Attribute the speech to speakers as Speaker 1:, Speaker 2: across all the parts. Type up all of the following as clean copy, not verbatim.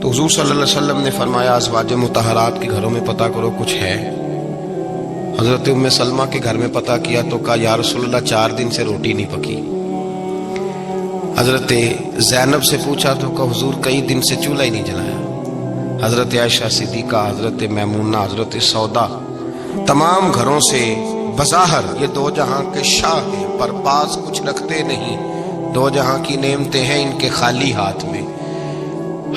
Speaker 1: تو حضور صلی اللہ علیہ وسلم نے فرمایا ازواج مطہرات کے گھروں میں پتہ کرو کچھ ہے۔ حضرت ام سلمہ کے گھر میں پتہ کیا تو کہا یا رسول اللہ 4 دن سے روٹی نہیں پکی۔ حضرت زینب سے پوچھا تو کہا حضور کئی دن سے چولہا ہی نہیں جلایا۔ حضرت عائشہ صدیقہ، حضرت میمونہ، حضرت سودا، تمام گھروں سے بظاہر یہ 2 جہاں کے شاہ ہیں پر پاس کچھ رکھتے نہیں، 2 جہاں کی نعمتیں ہیں ان کے خالی ہاتھ میں،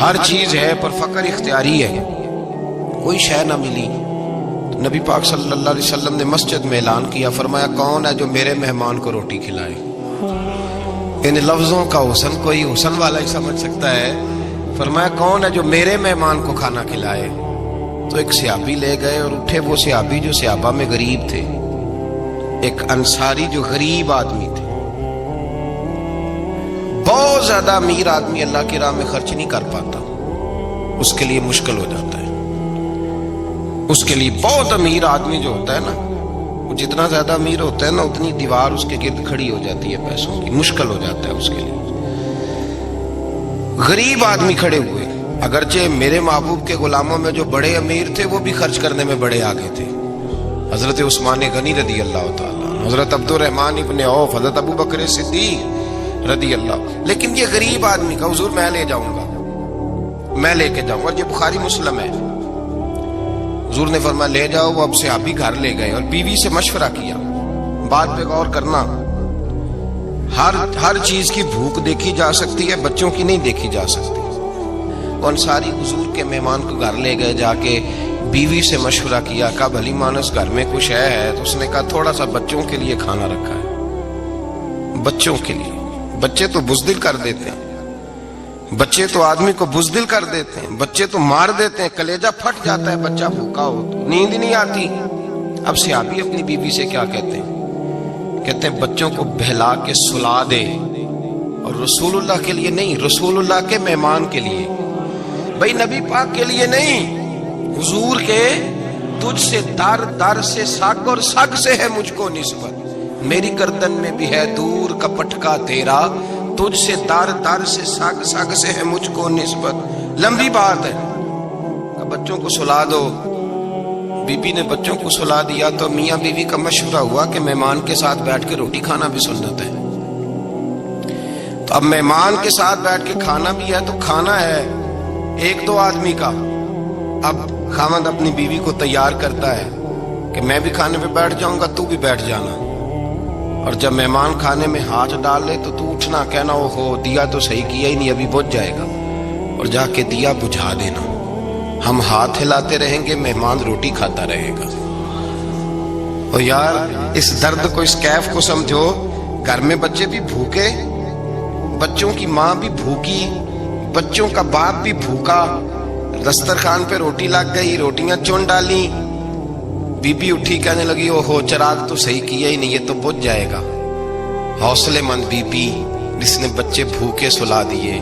Speaker 1: ہر چیز ہے پر فقر اختیاری ہے، کوئی شے نہ ملی۔ نبی پاک صلی اللہ علیہ وسلم نے مسجد میں اعلان کیا، فرمایا کون ہے جو میرے مہمان کو روٹی کھلائے؟ ان لفظوں کا حسن کوئی حسن والا ہی سمجھ سکتا ہے۔ فرمایا کون ہے جو میرے مہمان کو کھانا کھلائے؟ تو ایک صحابی لے گئے اور اٹھے، وہ صحابی جو صحابہ میں غریب تھے، ایک انصاری جو غریب آدمی تھے، بہت زیادہ امیر آدمی اللہ کی راہ میں خرچ نہیں کر پاتا، اس کے لیے مشکل ہو جاتا ہے۔ اس کے لیے بہت امیر آدمی جو ہوتا ہے نا، وہ جتنا زیادہ امیر ہوتا ہے نا اتنی دیوار اس کے گرد کھڑی ہو جاتی ہے پیسوں کی، مشکل ہو جاتا ہے اس کے لیے۔ غریب آدمی کھڑے ہوئے، اگرچہ میرے محبوب کے غلاموں میں جو بڑے امیر تھے وہ بھی خرچ کرنے میں بڑے آگے تھے، حضرت عثمان غنی رضی اللہ تعالیٰ، حضرت عبد الرحمن ابن عوف، حضرت ابو بکر صدیق رضی اللہ۔ لیکن یہ غریب آدمی کا حضور میں لے جاؤں گا، میں لے کے جاؤں گا، اور یہ بخاری مسلم ہے۔ حضور نے فرمایا لے جاؤ۔ وہ اب صحابی گھر لے گئے اور بیوی سے مشورہ کیا، بات پہ غور کرنا، ہر چیز کی بھوک دیکھی جا سکتی ہے، بچوں کی نہیں دیکھی جا سکتی۔ انصاری حضور کے مہمان کو گھر لے گئے، جا کے بیوی سے مشورہ کیا، کہا بھلی مانس گھر میں کچھ ہے؟ تو اس نے کہا تھوڑا سا بچوں کے لیے کھانا رکھا ہے، بچوں کے لیے۔ بچے تو بزدل کر دیتے ہیں، بچے تو آدمی کو بزدل کر دیتے ہیں، بچے تو مار دیتے ہیں، کلیجہ پھٹ جاتا ہے بچہ بھوکا ہو تو، نیند ہی نہیں آتی۔ اب صحابی اپنی بیوی سے کیا کہتے ہیں؟ کہتے ہیں بچوں کو بہلا کے سلا دے، اور رسول اللہ کے لیے نہیں، رسول اللہ کے مہمان کے لیے، بھائی نبی پاک کے لیے نہیں، حضور کے تجھ سے در در سے سگ اور سگ سے ہے مجھ کو نسبت، میری گردن میں بھی ہے دور کا پٹکا تیرا، تجھ سے در در سے سگ سگ سے ہے مجھ کو نسبت۔ لمبی بات ہے کہ بچوں کو سلا دو۔ بی بی نے بچوں کو سلا دیا تو میاں بیوی کا مشورہ ہوا کہ مہمان کے ساتھ بیٹھ کے روٹی کھانا بھی سنت ہے۔ تو اب مہمان کے ساتھ بیٹھ کے کھانا بھی ہے، تو کھانا ہے 1-2 آدمی کا۔ اب خاوند اپنی بیوی کو تیار کرتا ہے کہ میں بھی کھانے پہ بیٹھ جاؤں گا، تو بھی بیٹھ جانا، اور جب مہمان کھانے میں ہاتھ ڈال لے تو اٹھنا، کہنا او ہو دیا تو صحیح کیا ہی نہیں، ابھی بجھ جائے گا، اور جا کے دیا بجھا دینا۔ ہم ہاتھ ہلاتے رہیں گے، مہمان روٹی کھاتا رہے گا۔ اور یار اس درد کو، اس کیف کو سمجھو، گھر میں بچے بھی بھوکے، بچوں کی ماں بھی بھوکی، بچوں کا باپ بھی بھوکا، دسترخوان پہ روٹی لگ گئی، روٹیاں چن ڈالی، بی بی اٹھی کہنے لگی او ہو چراغ تو صحیح کیا ہی نہیں، یہ تو بجھ جائے گا۔ حوصلے مند بی بی جس نے بچے بھوکے سلا دیے،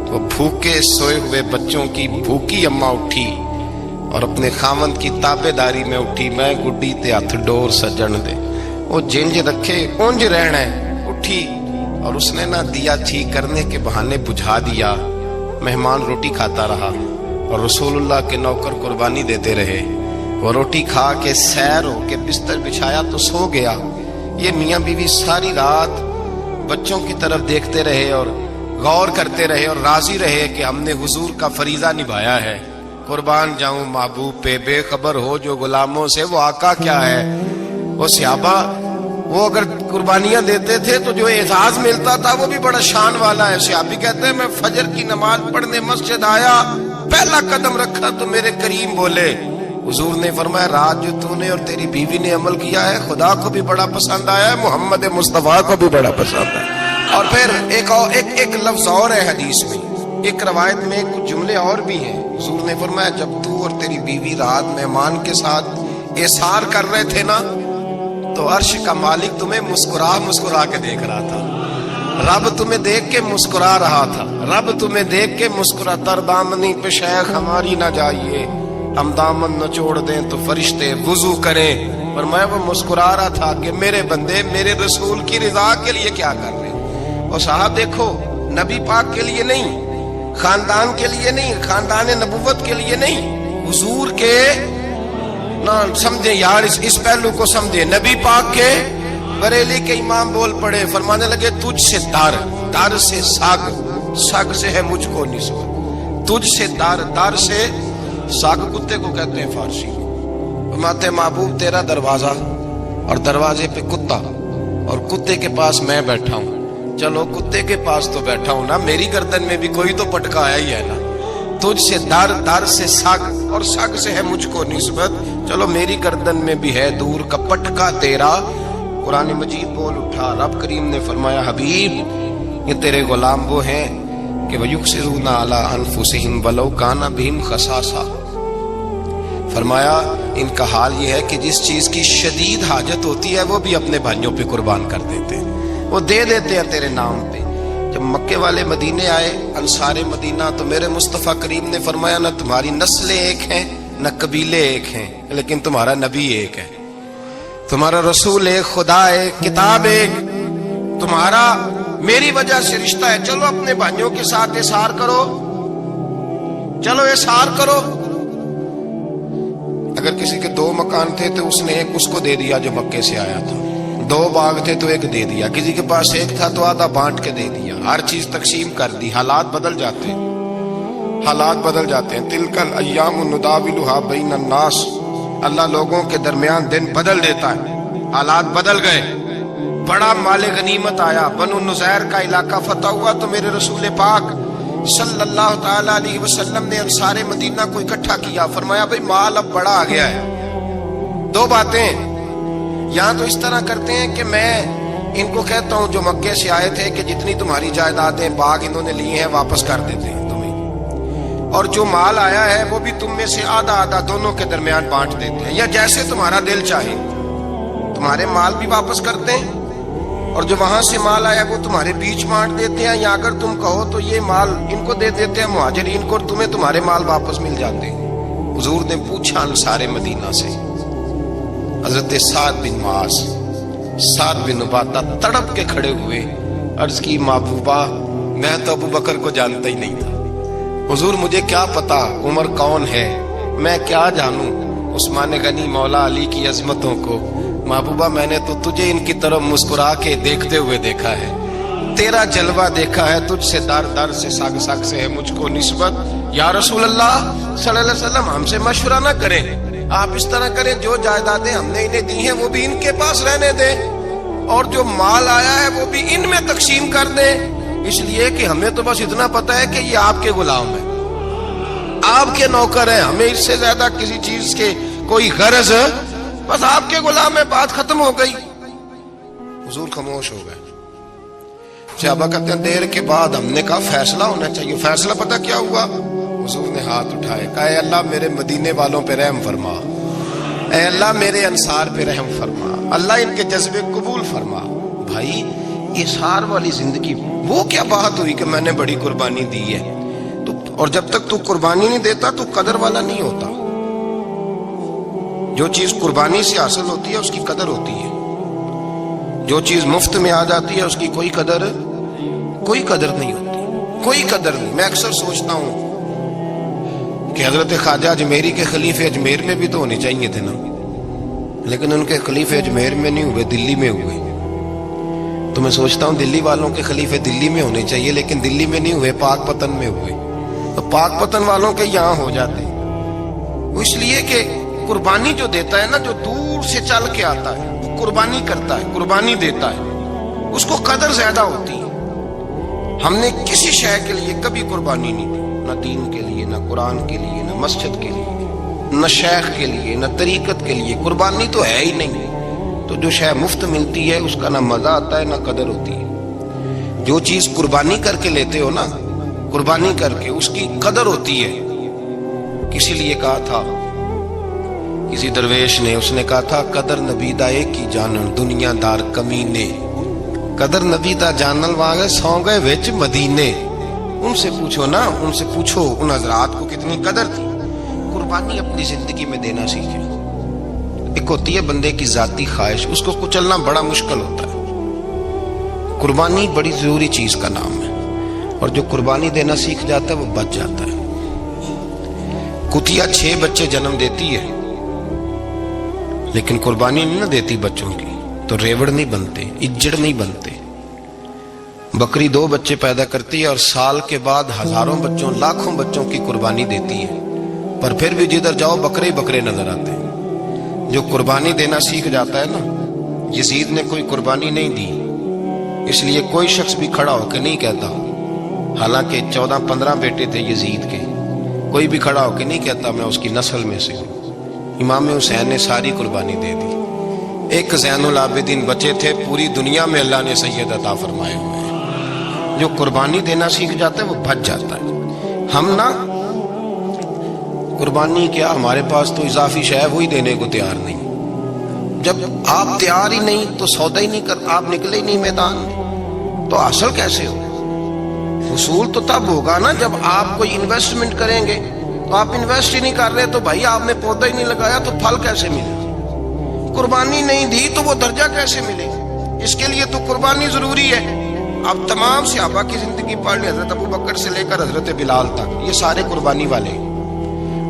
Speaker 1: تو بھوکے سوئے ہوئے بچوں کی بھوکی اماں اٹھی اور اپنے خاوند کی تابے داری میں اٹھی، میں گڈی تے ہاتھ ڈور سجن دے، وہ جنج رکھے اونج رہنا ہے، اٹھی اور اس نے نہ دیا ٹھیک کرنے کے بہانے بجھا دیا۔ مہمان روٹی کھاتا رہا اور رسول اللہ کے نوکر قربانی دیتے رہے۔ وہ روٹی کھا کے سیر ہو کے بستر بچھایا تو سو گیا۔ یہ میاں بیوی ساری رات بچوں کی طرف دیکھتے رہے اور غور کرتے رہے اور راضی رہے کہ ہم نے حضور کا فریضہ نبھایا ہے۔ قربان جاؤں محبوب پہ، بے خبر ہو جو غلاموں سے وہ آقا کیا ہے۔ وہ صحابہ وہ اگر قربانیاں دیتے تھے تو جو اعزاز ملتا تھا وہ بھی بڑا شان والا ہے۔ صحابی کہتے ہیں میں فجر کی نماز پڑھنے مسجد آیا، پہلا قدم رکھا تو میرے کریم بولے، حضور نے فرمایا رات جو تو نے اور تیری بیوی نے عمل کیا ہے خدا کو بھی بڑا پسند آیا ہے، محمد مصطفیٰ کو بھی بڑا پسند ہے۔ اور پھر ایک لفظ اور ہے حدیث میں، ایک روایت میں کچھ جملے اور بھی ہیں۔ حضور نے فرمایا جب تو اور تیری بیوی رات مہمان کے ساتھ احسار کر رہے تھے نا، تو عرش کا مالک تمہیں مسکرا کے دیکھ رہا تھا، رب تمہیں دیکھ کے مسکرا رہا تھا، رب تمہیں دیکھ کے مسکرا۔ تر دامنی پہ شیخ ہماری نہ جائیے، ہم دامن نہ چھوڑ دیں تو فرشتے وضو کریں۔ پر میں وہ مسکرا رہا تھا کہ میرے بندے میرے رسول کی رضا کے لیے کیا کر رہے ہیں۔ اور صاحب دیکھو نبی پاک کے لیے نہیں، خاندان کے لیے نہیں، خاندان نبوت کے لیے نہیں، حضور کے نہ سمجھے یار، اس پہلو کو سمجھے۔ نبی پاک کے بریلی کے امام بول پڑے، فرمانے لگے تجھ سے در سے سگ سے ہے مجھ کو نسبت، تجھ سے در سے سگ کتے کو کہتے ہیں فارسی میں۔ فرماتے محبوب تیرا دروازہ اور دروازے پہ کتا اور کتے کے پاس میں بیٹھا ہوں، چلو کتے کے پاس تو بیٹھا ہوں نا، میری گردن میں بھی کوئی تو پٹکا آیا ہی ہے نا، تجھ سے در سے سگ اور سگ سے ہے مجھ کو نسبت، چلو میری گردن میں بھی ہے دور کا پٹکا تیرا۔ قرآن مجید بول اٹھا، رب کریم نے فرمایا حبیب یہ تیرے غلام وہ ہیں کہ وَيُقْسِرُونَ عَلَىٰ أَنفُسِهِمْ وَلَوْ كَانَ بِهِمْ خَصَاصَةٌ، فرمایا ان کا حال یہ ہے کہ جس چیز کی شدید حاجت ہوتی ہے وہ بھی اپنے بھائیوں پہ قربان کر دیتے ہیں، وہ دے دیتے ہیں تیرے نام پہ۔ جب مکے والے مدینے آئے انصار مدینہ تو میرے مصطفیٰ کریم نے فرمایا نہ تمہاری نسلیں ایک ہیں نہ قبیلے ایک ہیں، لیکن تمہارا نبی ایک ہے، تمہارا رسول ایک، خدا ایک، کتاب ایک، تمہارا میری وجہ سے رشتہ ہے، چلو اپنے بھائیوں کے ساتھ احسار کرو، چلو احسار کرو۔ اگر کسی کے 2 مکان تھے تو اس نے ایک اس کو دے دیا جو مکے سے آیا تھا، 2 باغ تھے تو ایک دے دیا، کسی کے پاس ایک تھا تو آدھا بانٹ کے دے دیا، ہر چیز تقسیم کر دی۔ حالات بدل جاتے ہیں، حالات بدل جاتے ہیں۔ تلک الایام نداولها بین الناس، اللہ لوگوں کے درمیان دن بدل دیتا ہے، حالات بدل گئے، بڑا مال غنیمت آیا، بنو نذیر کا علاقہ فتح ہوا تو میرے رسول پاک صلی اللہ تعالی علیہ وسلم نے انصار مدینہ کو اکٹھا کیا، فرمایا بھئی مال اب بڑا آ گیا ہے۔ 2 باتیں، یہاں تو اس طرح کرتے ہیں کہ میں ان کو کہتا ہوں جو مکے سے آئے تھے کہ جتنی تمہاری جائیدادیں باغ انہوں نے لیے ہیں واپس کر دیتے ہیں تمہیں، اور جو مال آیا ہے وہ بھی تم میں سے آدھا آدھا دونوں کے درمیان بانٹ دیتے ہیں، یا جیسے تمہارا دل چاہے، تمہارے مال بھی واپس کرتے ہیں اور جو وہاں سے مال آیا وہ تمہارے بیچ بانٹ دیتے ہیں، یا اگر تم کہو تو یہ مال ان کو دے دیتے ہیں مہاجرین کو، اور تمہیں تمہارے مال واپس مل جاتے ہیں۔ حضور نے پوچھا انصار مدینہ سے، حضرت سعد بن معاذ، سعد بن عبادہ تڑپ کے کھڑے ہوئے، عرض کی محبوبہ میں تو ابو بکر کو جانتا ہی نہیں تھا، حضور مجھے کیا پتا عمر کون ہے، میں کیا جانوں عثمان غنی مولا علی کی عظمتوں کو، محبوبہ میں نے تو تجھے ان کی طرف مسکرا کے دیکھتے ہوئے دیکھا ہے، تیرا جلوہ دیکھا ہے، تجھ سے در سے سگ سے ہے مجھ کو نسبت۔ یا رسول اللہ صلی اللہ علیہ وسلم ہم سے مشورہ نہ کریں، آپ اس طرح کریں جو جائیدادیں ہم نے انہیں دی ہیں وہ بھی ان کے پاس رہنے دیں، اور جو مال آیا ہے وہ بھی ان میں تقسیم کر دیں، اس لیے کہ ہمیں تو بس اتنا پتا ہے کہ یہ آپ کے غلام ہیں، آپ کے نوکر ہیں، ہمیں اس سے زیادہ کسی چیز کے کوئی غرض، بس آپ کے غلام ہے، بات ختم ہو گئی۔ حضور خاموش ہو گئے۔ صحابہ کہتے ہیں دیر کے بعد ہم نے کہا فیصلہ ہونا چاہیے، فیصلہ پتہ کیا ہوا؟ حضور نے ہاتھ اٹھائے، کہا اے اللہ میرے مدینے والوں پہ رحم فرما، اے اللہ میرے انصار پہ رحم فرما، اللہ ان کے جذبے قبول فرما۔ بھائی احسار والی زندگی وہ کیا بات ہوئی کہ میں نے بڑی قربانی دی ہے، اور جب تک تو قربانی نہیں دیتا تو قدر والا نہیں ہوتا۔ جو چیز قربانی سے حاصل ہوتی ہے اس کی قدر ہوتی ہے، جو چیز مفت میں آ جاتی ہے اس کی کوئی قدر نہیں ہوتی، کوئی قدر نہیں۔ میں اکثر سوچتا ہوں کہ حضرت خواجہ اجمیری کے خلیفے اجمیر میں بھی تو ہونے چاہیے تھے نا، لیکن ان کے خلیفے اجمیر میں نہیں ہوئے، دلی میں ہوئے۔ تو میں سوچتا ہوں دلی والوں کے خلیفے دلی میں ہونے چاہیے، لیکن دلی میں نہیں ہوئے، پاک پتن میں ہوئے، تو پاک پتن والوں کے یہاں ہو جاتے۔ وہ اس لیے کہ قربانی جو دیتا ہے نا، جو دور سے چل کے آتا ہے وہ قربانی کرتا ہے، قربانی دیتا ہے، اس کو قدر زیادہ ہوتی ہے۔ ہم نے کسی شے کے لیے کبھی قربانی نہیں دی، نہ دین کے لیے، نہ قرآن کے لیے، نہ مسجد کے لیے، نہ شیخ کے لیے، نہ طریقت کے لیے، قربانی تو ہے ہی نہیں۔ تو جو شے مفت ملتی ہے اس کا نہ مزہ آتا ہے نہ قدر ہوتی ہے۔ جو چیز قربانی کر کے لیتے ہو نا، قربانی کر کے، اس کی قدر ہوتی ہے۔ کسی لیے کہا تھا کسی درویش نے، اس نے کہا تھا قدر نبی دا ایک کی جانن دنیا دار کمینے، قدر نبی دا جانن واگے سو گئے وچ مدینے۔ ان سے پوچھو نا، ان سے پوچھو ان حضرات کو کتنی قدر تھی۔ قربانی اپنی زندگی میں دینا سیکھیں۔ ایک ہوتی ہے بندے کی ذاتی خواہش، اس کو کچلنا بڑا مشکل ہوتا ہے۔ قربانی بڑی ضروری چیز کا نام ہے۔ اور جو قربانی دینا سیکھ جاتا ہے وہ بچ جاتا ہے۔ کتیا 6 بچے جنم دیتی ہے لیکن قربانی نہیں نہ دیتی بچوں کی، تو ریوڑ نہیں بنتے، اجڑ نہیں بنتے۔ بکری 2 بچے پیدا کرتی ہے اور سال کے بعد ہزاروں بچوں، لاکھوں بچوں کی قربانی دیتی ہے، پر پھر بھی جدھر جاؤ بکرے ہی بکرے نظر آتے ہیں۔ جو قربانی دینا سیکھ جاتا ہے نا، یزید نے کوئی قربانی نہیں دی، اس لیے کوئی شخص بھی کھڑا ہو کے نہیں کہتا، حالانکہ 14-15 بیٹے تھے یزید کے، کوئی بھی کھڑا ہو کے نہیں کہتا میں اس کی نسل میں سے ہوں۔ امام حسین نے ساری قربانی دے دی۔ ایک زین العابدین بچے تھے، پوری دنیا میں اللہ نے سید عطا فرمائے ہوئے ہیں۔ جو قربانی دینا سیکھ جاتا ہے وہ بچ جاتا ہے۔ ہم نا قربانی کیا، ہمارے پاس تو اضافی شے ہے وہی دینے کو تیار نہیں۔ جب آپ تیار ہی نہیں تو سودا ہی نہیں کر، آپ نکلے ہی نہیں میدان میں، تو حاصل کیسے ہو؟ حصول تو تب ہوگا نا جب آپ کوئی انویسٹمنٹ کریں گے، تو آپ انویسٹ ہی نہیں کر رہے تو بھائی آپ نے پودا ہی نہیں لگایا تو پھل کیسے ملے؟ قربانی نہیں دی تو وہ درجہ کیسے ملے؟ اس کے لیے تو قربانی ضروری ہے۔ اب تمام صحابہ کی زندگی پڑھ لیں، حضرت ابوبکر سے لے کر حضرت بلال تک، یہ سارے قربانی والے ہیں۔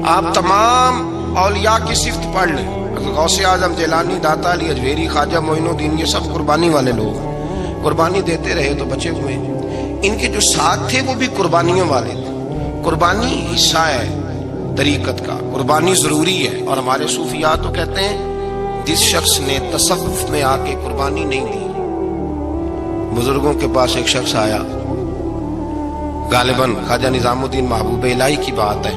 Speaker 1: آپ تمام اولیاء کی صفت پڑھ لیں، غوث اعظم، جیلانی، داتا علی اجویری، خواجہ معین الدین، یہ سب قربانی والے لوگ ہیں۔ قربانی دیتے رہے تو بچے ہوئے ہیں۔ ان کے جو ساتھ تھے وہ بھی قربانیوں والے تھے۔ قربانی حصہ ہے طریقت کا، قربانی ضروری ہے، اور ہمارے صوفیاء تو کہتے ہیں جس شخص نے تصوف میں آ کے قربانی نہیں دی۔ بزرگوں کے پاس ایک شخص آیا، غالباً خواجہ نظام الدین محبوب الہی کی بات ہے،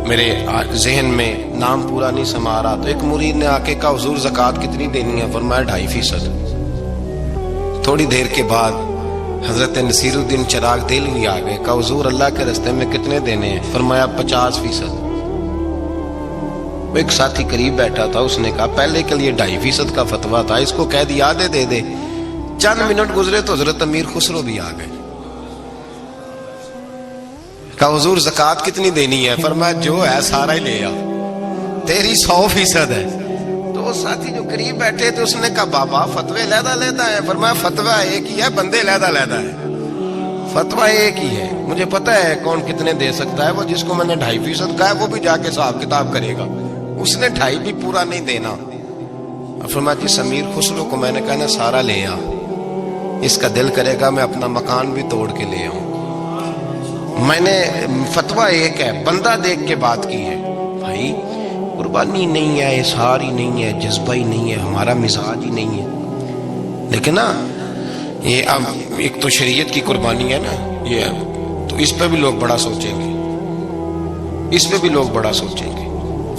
Speaker 1: میرے ذہن میں نام پورا نہیں سما رہا، تو ایک مرید نے آ کے کہا حضور زکوٰۃ کتنی دینی ہے؟ فرمایا 2.5%۔ تھوڑی دیر کے بعد حضرت نصیر الدین چراغ دہلوی آ گئے، کہا حضور اللہ کے راستے میں کتنے دینے ہیں؟ فرمایا 50%۔ ایک ساتھی قریب بیٹھا تھا، اس نے کہا پہلے کے لیے 2.5% کا فتویٰ تھا، اس کو کہہ دیا دے دے۔ چند منٹ گزرے تو حضرت امیر خسرو بھی آ گئے، کہا حضور زکوٰۃ کتنی دینی ہے؟ فرمایا جو ہے سارا ہی لے آ، تیری 100% ہے۔ تو وہ ساتھی جو قریب بیٹھے تھے اس نے کہا بابا فتوے علیحدہ علیحدہ ہے۔ فرمایا فتویٰ ایک ہی ہے، بندے علیحدہ علیحدہ ہے، فتویٰ ایک ہی ہے، مجھے پتا ہے کون کتنے دے سکتا ہے، وہ جس کو میں نے 2.5% کہا ہے وہ بھی جا کے حساب کتاب کرے گا، اس نے 2.5 بھی پورا نہیں دینا۔ فرمایا جس امیر خسرو کو میں نے کہا نا سارا لے آ، اس کا دل کرے گا میں اپنا مکان بھی توڑ کے لے آؤں۔ میں نے فتویٰ ایک ہے، بندہ دیکھ کے بات کی ہے۔ بھائی قربانی نہیں ہے، اظہار ہی نہیں ہے، جذبہ ہی نہیں ہے، ہمارا مزاج ہی نہیں ہے۔ لیکن نا یہ اب ایک تو شریعت کی قربانی ہے نا، یہ تو اس پہ بھی لوگ بڑا سوچیں گے، اس پہ بھی لوگ بڑا سوچیں گے،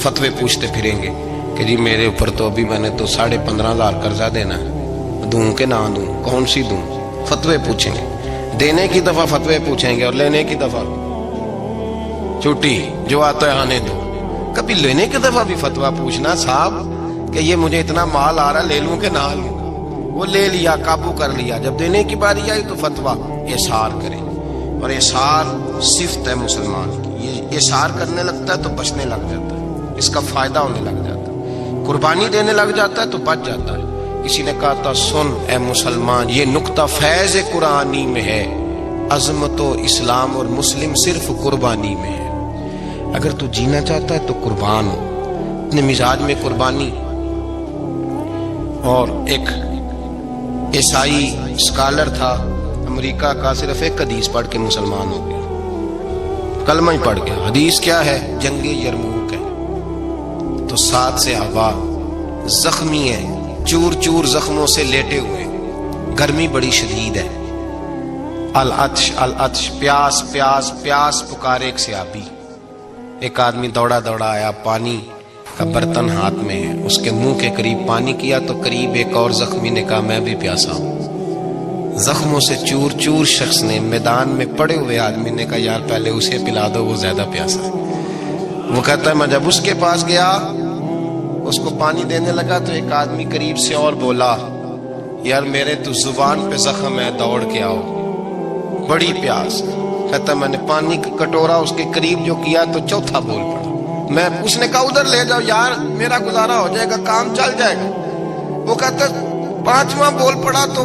Speaker 1: فتوے پوچھتے پھریں گے کہ جی میرے اوپر تو ابھی میں نے تو 15,500 قرضہ دینا ہے، دوں کہ نہ دوں، کون سی دوں؟ فتوے پوچھیں گے، دینے کی دفعہ فتوے پوچھیں گے اور لینے کی دفعہ چھٹی، جو آتا ہے آنے دو۔ کبھی لینے کی دفعہ بھی فتویٰ پوچھنا صاحب کہ یہ مجھے اتنا مال آ رہا لے لوں کہ نہ لوں؟ وہ لے لیا، قابو کر لیا، جب دینے کی باری آئی تو فتویٰ احسار کرے، اور احسار صفت ہے مسلمان کی، یہ احسار کرنے لگتا ہے تو بچنے لگ جاتا ہے، اس کا فائدہ ہونے لگ جاتا ہے، قربانی دینے لگ جاتا ہے تو بچ جاتا ہے۔ کسی نے کہا تھا سن اے مسلمان، یہ نقطہ فیض قرآنی میں ہے، عظمت و اسلام اور مسلم صرف قربانی میں ہے۔ اگر تو جینا چاہتا ہے تو قربان ہو، اپنے مزاج میں قربانی۔ اور ایک عیسائی اسکالر تھا امریکہ کا، صرف ایک حدیث پڑھ کے مسلمان ہو گیا، کلمہ ہی پڑھ گیا۔ حدیث کیا ہے؟ جنگ یرموک ہے۔ تو 7 صحابہ زخمی ہیں، چور چور زخموں سے لیٹے ہوئے، گرمی بڑی شدید ہے، العطش العطش، پیاس پیاس پیاس پکارے ایک صحابی۔ ایک آدمی دوڑا دوڑا آیا، پانی کا برتن ہاتھ میں ہے، اس کے منہ کے قریب پانی کیا تو قریب ایک اور زخمی نے کہا میں بھی پیاسا ہوں۔ زخموں سے چور چور شخص نے، میدان میں پڑے ہوئے آدمی نے کہا یار پہلے اسے پلا دو، وہ زیادہ پیاسا ہے۔ وہ کہتا ہے میں جب اس کے پاس گیا، اس کو پانی دینے لگا تو ایک آدمی قریب سے اور بولا یار میرے تو زبان پہ زخم ہے، دوڑ کے آؤ، بڑی پیاس۔ کہتا میں نے پانی کا کٹورا اس کے قریب جو کیا تو چوتھا بول پڑا، اس نے کہا ادھر لے جاؤ یار میرا گزارا ہو جائے گا، کام چل جائے گا۔ وہ کہتا 5واں بول پڑا تو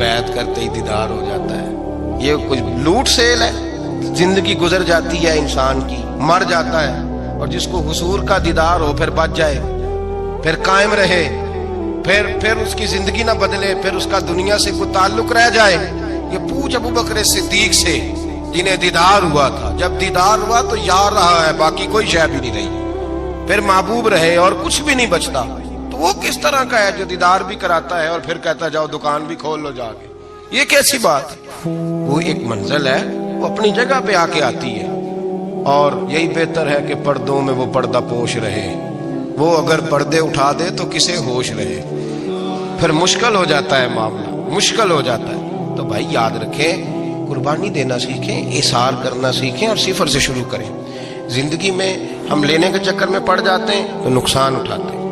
Speaker 1: بیعت کرتے ہی دیدار ہو جاتا ہے۔ یہ کچھ لوٹ سیل ہے، زندگی گزر جاتی ہے انسان کی، مر جاتا ہے، اور جس کو حضور کا دیدار ہو پھر بچ جائے، پھر قائم رہے، پھر اس کی زندگی نہ بدلے، پھر اس کا دنیا سے کوئی تعلق رہ جائے۔ یہ پوچھ ابو بکر صدیق سے جنہیں دیدار ہوا تھا، جب دیدار ہوا تو یار رہا ہے، باقی کوئی شے بھی نہیں رہی، پھر محبوب رہے اور کچھ بھی نہیں بچتا، تو وہ کس طرح کا ہے جو دیدار بھی کراتا ہے اور پھر کہتا جاؤ دکان بھی کھول لو جا کے؟ یہ کیسی بات ہے؟ وہ ایک منزل ہے، وہ اپنی جگہ پہ آ کے آتی ہے، اور یہی بہتر ہے کہ پردوں میں وہ پردہ پوش رہے۔ وہ اگر پردے اٹھا دے تو کسے ہوش رہے، پھر مشکل ہو جاتا ہے معاملہ، مشکل ہو جاتا ہے۔ تو بھائی یاد رکھیں، قربانی دینا سیکھیں، اظہار کرنا سیکھیں، اور صفر سے شروع کریں۔ زندگی میں ہم لینے کے چکر میں پڑ جاتے ہیں تو نقصان اٹھاتے ہیں۔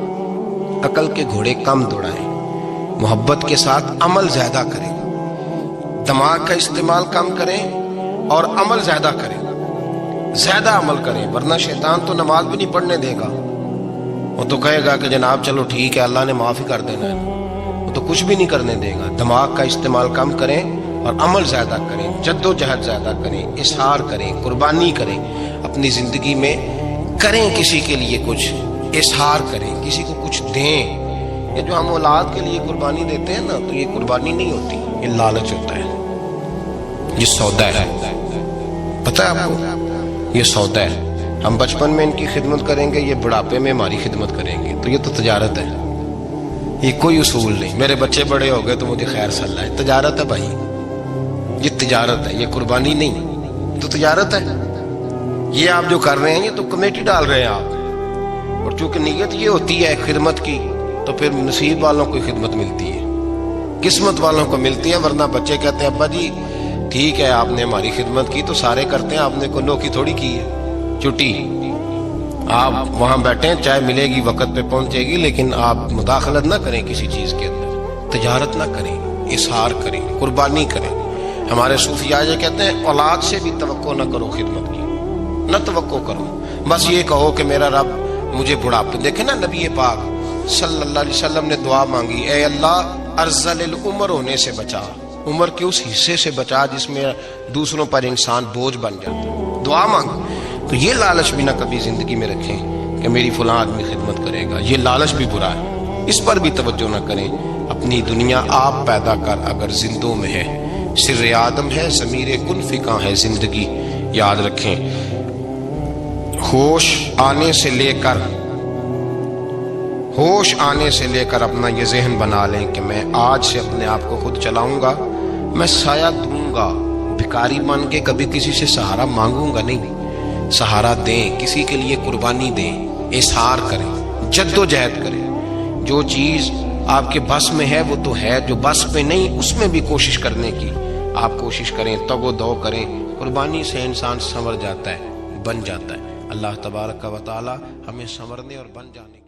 Speaker 1: عقل کے گھوڑے کم دوڑائیں، محبت کے ساتھ عمل زیادہ کریں، دماغ کا استعمال کم کریں اور عمل زیادہ کریں، زیادہ عمل کریں، ورنہ شیطان تو نماز بھی نہیں پڑھنے دے گا۔ وہ تو کہے گا کہ جناب چلو ٹھیک ہے، اللہ نے معاف ہی کر دینا ہے، وہ تو کچھ بھی نہیں کرنے دے گا۔ دماغ کا استعمال کم کریں اور عمل زیادہ کریں، جد و جہد زیادہ کریں، اظہار کریں، قربانی کریں، اپنی زندگی میں کریں، کسی کے لیے کچھ اظہار کریں، کسی کو کچھ دیں۔ یہ جو ہم اولاد کے لیے قربانی دیتے ہیں نا، تو یہ قربانی نہیں ہوتی، یہ لالچ ہوتا ہے، یہ سودا ہے۔ پتہ ہے آپ کو، یہ سودا ہے۔ ہم بچپن میں ان کی خدمت کریں گے، یہ بڑھاپے میں ہماری خدمت کریں گے، تو یہ تو تجارت ہے، یہ کوئی اصول نہیں۔ میرے بچے بڑے ہو گئے تو مجھے خیر صلی اللہ ہے، تجارت ہے بھائی، یہ تجارت ہے، یہ قربانی نہیں، تو تجارت ہے۔ یہ آپ جو کر رہے ہیں یہ تو کمیٹی ڈال رہے ہیں آپ، اور چونکہ نیت یہ ہوتی ہے خدمت کی، تو پھر نصیب والوں کو خدمت ملتی ہے، قسمت والوں کو ملتی ہے۔ ورنہ بچے کہتے ہیں ابا جی ٹھیک ہے آپ نے ہماری خدمت کی تو سارے کرتے ہیں، آپ نے کو نوکی تھوڑی کی ہے، چھٹی آپ وہاں بیٹھیں، چائے ملے گی وقت پہ پہنچے گی، لیکن آپ مداخلت نہ کریں کسی چیز کے اندر، تجارت نہ کریں، اظہار کریں، قربانی کریں۔ ہمارے صوفیاء یہ کہتے ہیں اولاد سے بھی توقع نہ کرو خدمت کی، نہ توقع کرو، بس یہ کہو کہ میرا رب مجھے بڑھاپے۔ دیکھیں نا نبی پاک صلی اللہ علیہ وسلم نے دعا مانگی، اے اللہ ارذل العمر ہونے سے بچا، عمر کے اس حصے سے بچا جس میں دوسروں پر انسان بوجھ بن جاتا ہے، دعا مانگ۔ تو یہ لالچ بھی نہ کبھی زندگی میں رکھیں کہ میری فلاں آدمی خدمت کرے گا، یہ لالچ بھی برا ہے، اس پر بھی توجہ نہ کریں۔ اپنی دنیا آپ پیدا کر اگر زندوں میں ہے، سر آدم ہے، ضمیر کن فکاں ہے زندگی، یاد رکھیں۔ ہوش آنے سے لے کر اپنا یہ ذہن بنا لیں کہ میں آج سے اپنے آپ کو خود چلاؤں گا، میں سایہ دوں گا، بھکاری بن کے کبھی کسی سے سہارا مانگوں گا نہیں، سہارا دیں، کسی کے لیے قربانی دیں، اظہار کریں، جد و جہد کریں۔ جو چیز آپ کے بس میں ہے وہ تو ہے، جو بس پہ نہیں اس میں بھی کوشش کرنے کی آپ کوشش کریں، تگ و دو کریں۔ قربانی سے انسان سنور جاتا ہے، بن جاتا ہے۔ اللہ تبارک و تعالی ہمیں سنورنے اور بن جانے کی